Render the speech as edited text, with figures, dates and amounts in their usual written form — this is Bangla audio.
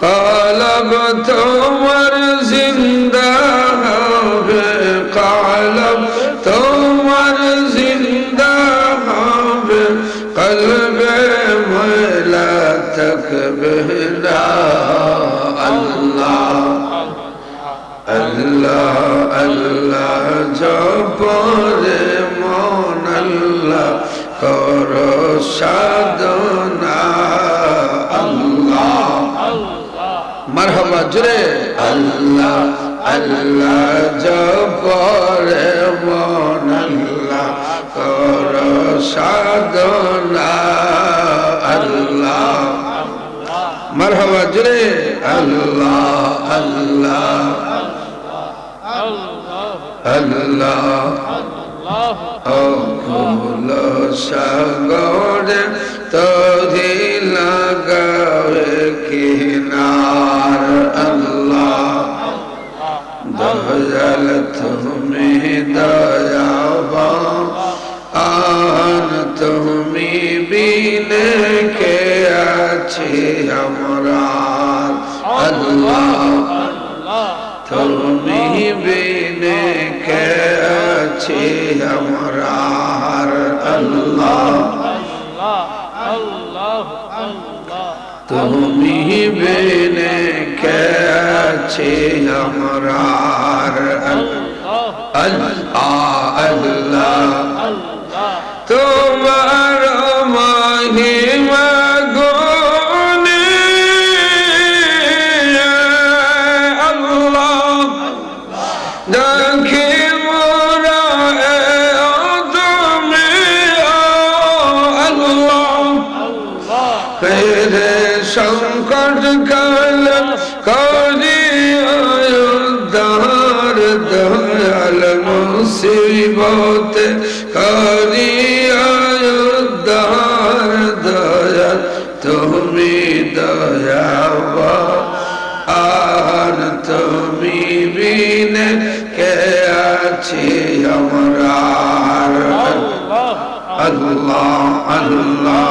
কলব তোমার জিন্দা হবে, কলব তোমার জিন্দা হবে, কলবে ময়লা থাকবে না। আল্লাহ আল্লাহ আল্লাহ জপরে মন আল্লাহ কর সাধনা। আল্লাহ মারহাবা জোরে আল্লাহ আল্লাহ জপরে মন আল্লাহ কর সাধনা। আল্লাহ মারহাবা জোরে আল্লাহ আল্লাহ আল্লাহ ও ফুল সাগরে তরি লাগাবে কিনার। আল্লাহ দয়াল তুমি দয়াবান, আন তুমি বিনে কে আছে আমরা। আল্লাহ তুমি বিনে কে আছে আমরা। আল্লাহ তুমি বিনে কে আছে আমরা। আল্লাহ আল্লাহ তোমার মহিমা গুণে আল্লাহ দেখি মোরা তুমি। আল্লাহ ফেরে সংকট কাল করি উদ্ধার, দয়াল মুসিবত করি উদ্ধার। দয়াল তুমি দয়াবান, আর তুমি বিনে কে আছি আমরা। আল্লাহ আল্লাহ